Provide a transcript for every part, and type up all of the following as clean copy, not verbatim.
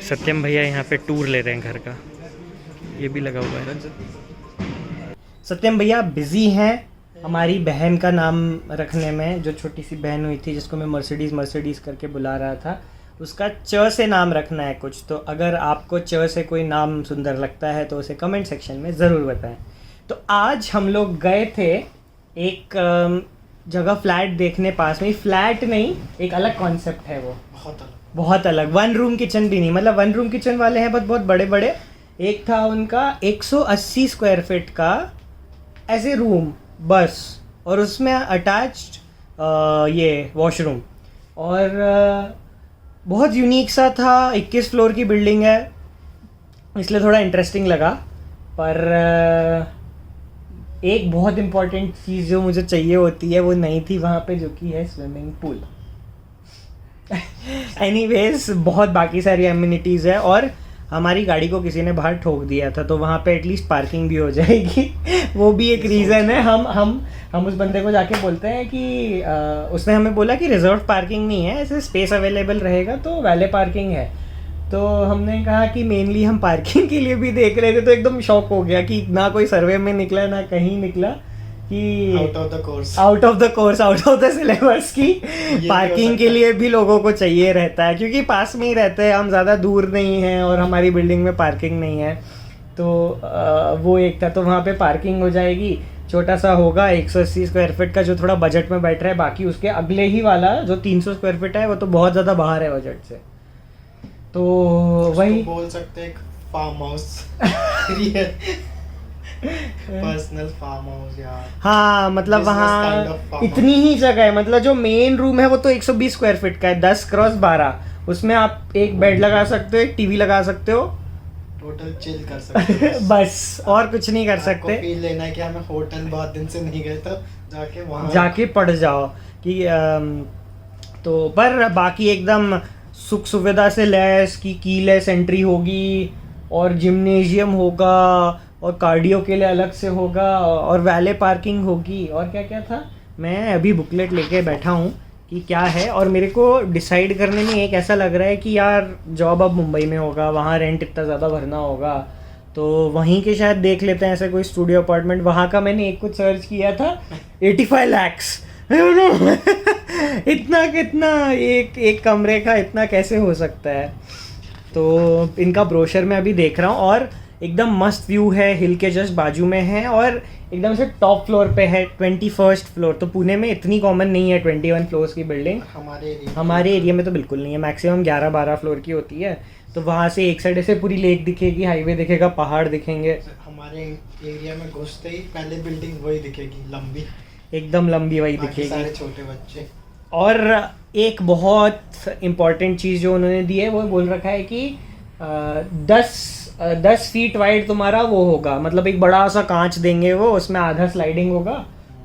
सत्यम भैया यहाँ पे टूर ले रहे हैं घर का, ये भी लगा हुआ है। सत्यम भैया बिजी हैं हमारी बहन का नाम रखने में। जो छोटी सी बहन हुई थी जिसको मैं मर्सिडीज़ मर्सिडीज़ करके बुला रहा था, उसका च से नाम रखना है कुछ। तो अगर आपको च से कोई नाम सुंदर लगता है तो उसे कमेंट सेक्शन में ज़रूर बताएं। तो आज हम लोग गए थे एक जगह फ्लैट देखने, पास में। फ्लैट नहीं, एक अलग कॉन्सेप्ट है वो, बहुत अलग। 1 रूम किचन भी नहीं, मतलब 1 रूम किचन वाले हैं बहुत बड़े बड़े। एक था उनका 180 स्क्वायर फीट का ऐसे रूम बस, और उसमें अटैच्ड ये वॉशरूम, और बहुत यूनिक सा था। 21 फ्लोर की बिल्डिंग है, इसलिए थोड़ा इंटरेस्टिंग लगा। पर एक बहुत इम्पॉर्टेंट चीज़ जो मुझे चाहिए होती है वो नहीं थी वहाँ पे, जो कि है स्विमिंग पूल। एनीवेज बहुत बाकी सारी एमिनिटीज़ है, और हमारी गाड़ी को किसी ने बाहर ठोक दिया था, तो वहाँ पे एटलीस्ट पार्किंग भी हो जाएगी। वो भी एक रीज़न है। हम उस बंदे को जाके बोलते हैं कि उसने हमें बोला कि रिजर्व पार्किंग नहीं है, ऐसे स्पेस अवेलेबल रहेगा तो वैले पार्किंग है। तो हमने कहा कि मेनली हम पार्किंग के लिए भी देख रहे थे, तो एकदम शॉक हो गया कि ना कोई सर्वे में निकला ना कहीं निकला कि out of the course, out of the syllabus की पार्किंग के लिए भी लोगों को चाहिए रहता है, क्योंकि पास में ही रहते हैं हम, ज़्यादा दूर नहीं हैं, और हमारी बिल्डिंग में पार्किंग नहीं है। तो वो एक था, तो वहाँ पे पार्किंग हो जाएगी। छोटा सा होगा 180 स्क्वायर फीट का, जो थोड़ा बजट में बैठ रहा है। बाकी उसके अगले ही वाला जो 300 स्क्वायर फीट है वो तो बहुत ज़्यादा बाहर है बजट से। तो वही बोल सकते हैं farm house, personal farm house यार। हाँ, मतलब वहाँ इतनी ही जगह है। मतलब जो मेन रूम है वो तो 120 स्क्वायर फीट का है, 10x12। उसमें आप एक बेड लगा सकते हो, एक टीवी लगा सकते हो, टोटल चिल कर सकते हो। बस, और कुछ नहीं कर सकते। फील लेना है कि हमें होटल बहुत दिन से नहीं गए, तो जाके वहाँ जाके पड़ जाओ कि तो पर बाकी एकदम सुख सुविधा से लैस की कीलेस एंट्री होगी, और जिम्नेजियम होगा, और कार्डियो के लिए अलग से होगा, और वैले पार्किंग होगी, और क्या क्या था। मैं अभी बुकलेट लेके बैठा हूँ कि क्या है, और मेरे को डिसाइड करने में एक ऐसा लग रहा है कि यार जॉब अब मुंबई में होगा, वहाँ रेंट इतना ज़्यादा भरना होगा, तो वहीं के शायद देख लेते हैं ऐसे कोई स्टूडियो अपार्टमेंट। वहाँ का मैंने एक कुछ सर्च किया था, 85 lakhs। इतना कितना एक कमरे का इतना कैसे हो सकता है। तो इनका ब्रोशर मैं अभी देख रहा हूँ, और एकदम मस्त व्यू है, हिल के जस्ट बाजू में है, और एकदम से टॉप फ्लोर पे है, 21st फ्लोर। तो पुणे में इतनी कॉमन नहीं है 21 फ्लोर्स की बिल्डिंग, हमारे एरिया में तो बिल्कुल नहीं है। मैक्सिमम 11-12 फ्लोर की होती है। तो वहाँ से एक साइड से पूरी लेक दिखेगी, हाईवे दिखेगा, पहाड़ दिखेंगे। हमारे एरिया में घुसते ही पहले बिल्डिंग वही दिखेगी, लंबी, एकदम लंबी वही दिखेगी, सारे छोटे बच्चे। और एक बहुत इम्पॉर्टेंट चीज़ जो उन्होंने दी है वो बोल रखा है कि 10 फीट वाइड तुम्हारा वो होगा, मतलब एक बड़ा सा कांच देंगे वो, उसमें आधा स्लाइडिंग होगा,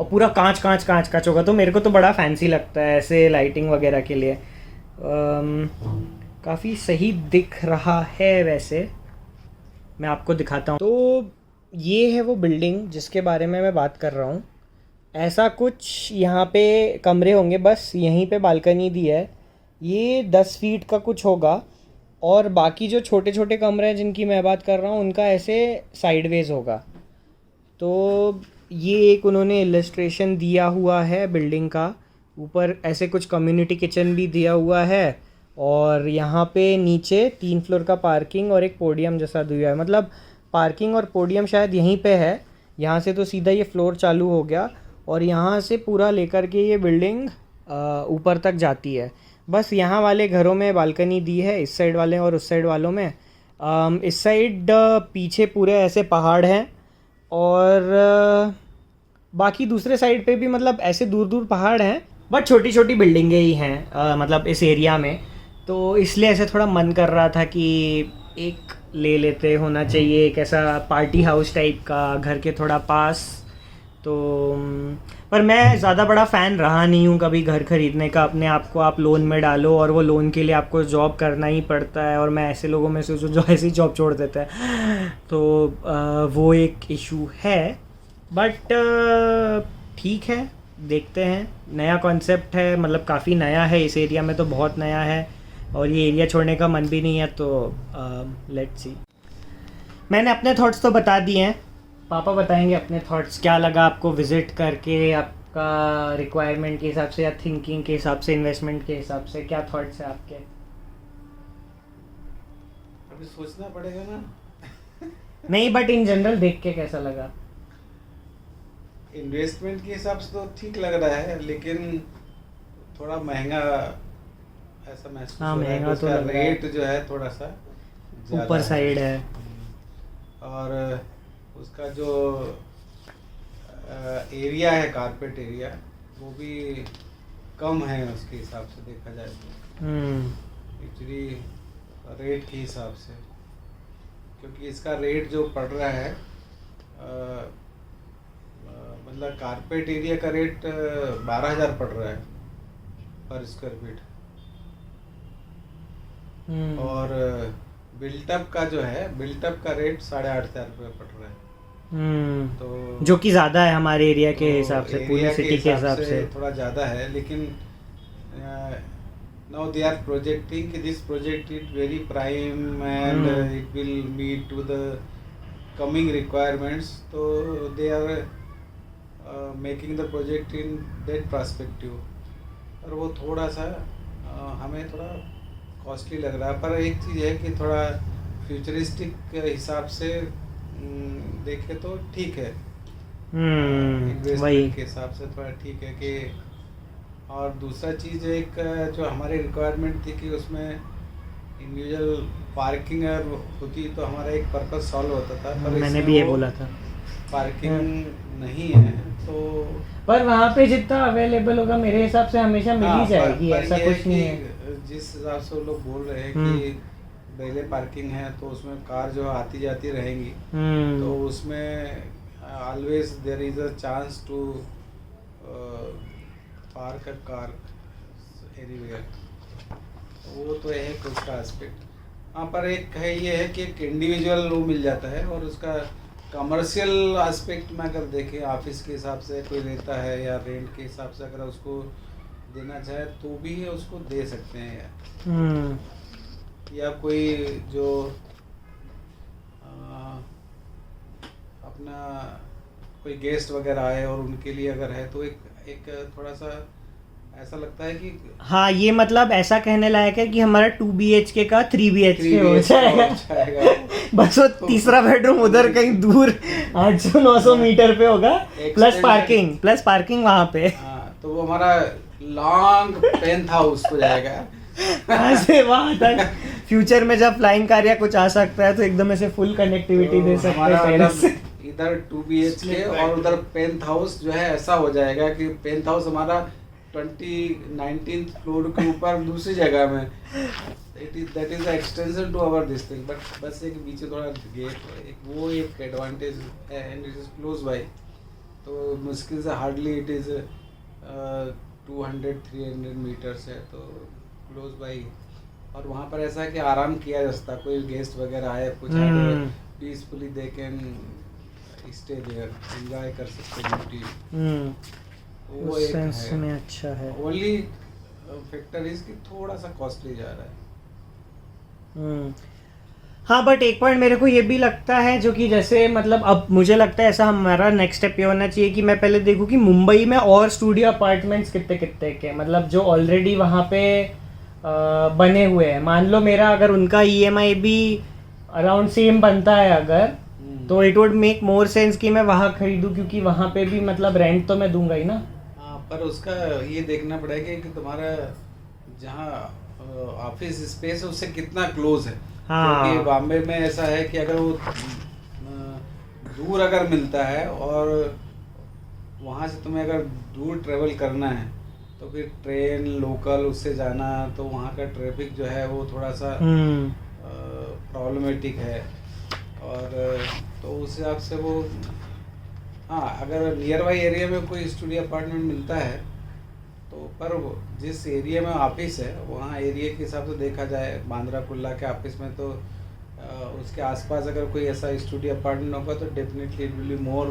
और पूरा कांच होगा। तो मेरे को तो बड़ा फैंसी लगता है ऐसे लाइटिंग वगैरह के लिए। काफ़ी सही दिख रहा है। वैसे मैं आपको दिखाता हूँ। तो ये है वो बिल्डिंग जिसके बारे में मैं बात कर रहा हूँ। ऐसा कुछ यहाँ पे कमरे होंगे, बस यहीं पे बालकनी दी है। ये 10 फीट का कुछ होगा, और बाकी जो छोटे छोटे कमरे हैं जिनकी मैं बात कर रहा हूँ उनका ऐसे साइडवेज होगा। तो ये एक उन्होंने इलस्ट्रेशन दिया हुआ है बिल्डिंग का। ऊपर ऐसे कुछ कम्युनिटी किचन भी दिया हुआ है, और यहाँ पे नीचे 3 फ्लोर का पार्किंग और एक पोडियम जैसा दिया है। मतलब पार्किंग और पोडियम शायद यहीं पे है। यहाँ से तो सीधा ये फ्लोर चालू हो गया, और यहाँ से पूरा लेकर के ये बिल्डिंग ऊपर तक जाती है। बस यहाँ वाले घरों में बालकनी दी है, इस साइड वाले और उस साइड वालों में। इस साइड पीछे पूरे ऐसे पहाड़ हैं, और बाकी दूसरे साइड पे भी मतलब ऐसे दूर दूर पहाड़ हैं, बट छोटी छोटी बिल्डिंगें ही हैं मतलब इस एरिया में। तो इसलिए ऐसे थोड़ा मन कर रहा था कि एक ले लेते, होना चाहिए एक ऐसा पार्टी हाउस टाइप का घर के थोड़ा पास। तो पर मैं ज़्यादा बड़ा फ़ैन रहा नहीं हूँ कभी घर ख़रीदने का। अपने आप को आप लोन में डालो, और वो लोन के लिए आपको जॉब करना ही पड़ता है, और मैं ऐसे लोगों में से जो ऐसी जॉब छोड़ देता है, तो वो एक इशू है। बट ठीक है, देखते हैं। नया कॉन्सेप्ट है, मतलब काफ़ी नया है, इस एरिया में तो बहुत नया है। और ये एरिया छोड़ने का मन भी नहीं है, तो लेट्स सी। मैंने अपने थॉट्स तो बता दिए हैं, पापा बताएंगे अपने थॉट्स। क्या लगा आपको विज़िट करके, आपका रिक्वायरमेंट के हिसाब से या थिंकिंग के हिसाब से, इन्वेस्टमेंट के हिसाब से क्या थॉट्स हैं आपके? अभी सोचना पड़ेगा ना। नहीं, बट इन जनरल देख के कैसा लगा? इन्वेस्टमेंट के हिसाब से तो ठीक लग रहा है, लेकिन थोड़ा महंगा ऐसा महसूस हाँ, हो रहा है महंगा कि तो उसका लग रहा है। रेट जो है थोड़ा सा ज़्यादा ऊपर साइड है। और उसका जो एरिया है, कारपेट एरिया, वो भी कम है उसके हिसाब से देखा जाए तो, एक्चुअली रेट के हिसाब से। क्योंकि इसका रेट जो पड़ रहा है, मतलब कारपेट एरिया का रेट 12,000 पड़ रहा है पर स्क्वायर फीट, और बिल्टअप का जो है, बिल्टअप का रेट 8,500 रुपये पड़ रहा है। तो जो कि ज़्यादा है हमारे एरिया के तो हिसाब से, एरिया पूरी सिटी के हिसाब से। थोड़ा ज़्यादा है, लेकिन नाउ दे आर प्रोजेक्टिंग कि this project is very prime and it will meet to the coming requirements, तो they are making the project in that perspective. और वो थोड़ा सा हमें थोड़ा कॉस्टली लग रहा है, पर एक चीज़ है कि थोड़ा फ्यूचरिस्टिक हिसाब से देखे तो ठीक है, वही इन्वेस्टमेंट के हिसाब से थोड़ा ठीक है कि। और दूसरा चीज़ एक जो हमारी रिक्वायरमेंट थी कि उसमें इंडिविजुअल पार्किंग होती तो हमारा एक पर्पस सॉल्व होता था, पर मैंने भी ये बोला था। पार्किंग नहीं है, तो पर वहाँ पे जितना अवेलेबल होगा मेरे हिसाब से हमेशा मिल ही जाएगी, पर ऐसा ये कुछ नहीं है। जिस हिसाब से वो लोग बोल रहे हैं कि पहले पार्किंग है तो उसमें कार जो आती जाती रहेंगी, तो उसमें always there is a chance to park a car anywhere. वो तो है उसका एस्पेक्ट। हाँ, पर एक है ये है कि एक इंडिविजुअल वो मिल जाता है, और उसका कमर्शियल एस्पेक्ट में अगर देखें, ऑफिस के हिसाब से कोई लेता है या रेंट के हिसाब से अगर उसको देना चाहे तो भी उसको दे सकते हैं यार। या कोई जो अपना कोई गेस्ट वगैरह आए और उनके लिए अगर है तो एक थोड़ा सा ऐसा लगता है कि हाँ, ये मतलब ऐसा कहने लायक है कि हमारा 2 BHK का 3 BHK हो जाएगा। बस वो तीसरा बेडरूम उधर कहीं दूर 800-900 मीटर पे होगा, प्लस पार्किंग वहाँ पे। हाँ, तो वो हमारा लॉन्ग पेंथ हाउस हो जाएगा। ऐसे वहाँ तक फ्यूचर में जब फ्लाइंग कार या कुछ आ सकता है तो एकदम ऐसे फुल कनेक्टिविटी दे सकते हैं टेरेस से। इधर 2 BHK और उधर पेंथ हाउस जो है ऐसा हो जाएगा कि पेंथ हाउस हमारा 19th फ्लोर के ऊपर दूसरी जगह में, that is extension to our this thing. But बस एक बीच में थोड़ा गेट, वो एक एडवांटेज है, and it is close by, तो मुश्किल से हार्डली इट इज 200-300 मीटर्स है, तो क्लोज बाई। और वहाँ पर ऐसा है कि आराम किया जा सकता, कोई गेस्ट वगैरह आए कुछ आए तो peacefully they can stay there, enjoy कर सकते हैं ब्यूटी। वो उस एक सेंस है। में अच्छा है। ओनली फैक्टर इज कि थोड़ा सा कॉस्टली जा रहा है। हाँ, बट एक पॉइंट मेरे को ये भी लगता है, जो कि जैसे मतलब अब मुझे लगता है ऐसा हमारा नेक्स्ट स्टेप ये होना चाहिए कि मैं पहले देखूँ कि मुंबई में और स्टूडियो अपार्टमेंट्स कितने कितने के, मतलब जो ऑलरेडी वहाँ पे बने हुए हैं। मान लो मेरा अगर उनका EMI भी अराउंड सेम बनता है अगर, तो it would make more sense कि मैं वहाँ खरीदूँ, क्योंकि वहाँ पे भी मतलब रेंट तो मैं दूंगा ही ना। हाँ, पर उसका ये देखना पड़ेगा कि तुम्हारा जहाँ ऑफिस स्पेस है उससे कितना क्लोज है। हाँ। क्योंकि बॉम्बे में ऐसा है कि अगर वो दूर अगर मिलता है और वहाँ से तुम्हें अगर दूर ट्रेवल करना है तो फिर ट्रेन लोकल उससे जाना, तो वहाँ का ट्रैफिक जो है वो थोड़ा सा प्रॉब्लमेटिक है। और तो उस हिसाब से वो, हाँ, अगर नियर बाई एरिया में कोई स्टूडियो अपार्टमेंट मिलता है तो, पर जिस एरिया में ऑफिस है वहाँ एरिया के हिसाब से देखा जाए, बांद्रा कुर्ला के ऑफिस में तो उसके आसपास अगर कोई ऐसा स्टूडियो अपार्टमेंट होगा तो definitely it will be more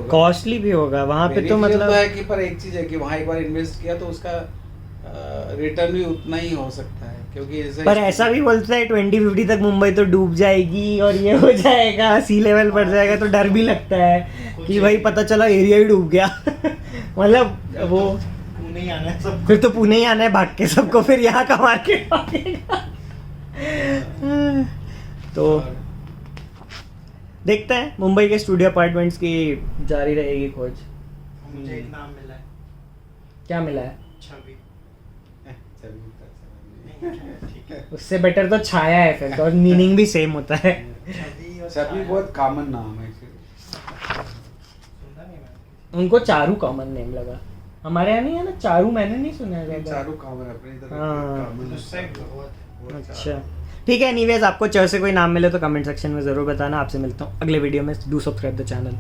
costly भी होगा वहाँ पे तो Beneficial मतलब तो है कि, पर एक चीज़ है कि वहाँ एक बार इन्वेस्ट किया तो उसका रिटर्न भी उतना ही हो सकता है, क्योंकि पर ऐसा भी बोलता है 2050 तक मुंबई तो डूब जाएगी और ये हो जाएगा, सी लेवल बढ़ जाएगा, तो डर भी लगता है कि भाई पता चला एरिया ही डूब गया मतलब वो पुणे ही आना है सब। फिर तो पुणे ही आना है भाग के सबको, फिर यहाँ का मार्केट भागेगा तो देखते हैं, मुंबई के स्टूडियो अपार्टमेंट्स की जारी रहेगी खोज। मुझे एक नाम मिला है, क्या मिला है? छवि। चलिए, ठीक है। उससे बेटर तो छाया है फिर तो, और मीनिंग भी सेम होता है। छवि और छवि छाया। बहुत कॉमन नाम है एक्चुअली। सुना नहीं मैंने। उनको चारू कॉमन नेम लगा, हमारे यहाँ नहीं है ना चारू, मैंने नहीं सुना है ये ज्यादा। चारू कॉमन अपने इधर हाँ। common है। उससे बहुत है। अच्छा ठीक है, एनीवेज आपको च से कोई नाम मिले तो कमेंट सेक्शन में ज़रूर बताना। आपसे मिलता हूँ अगले वीडियो में। Do subscribe the channel.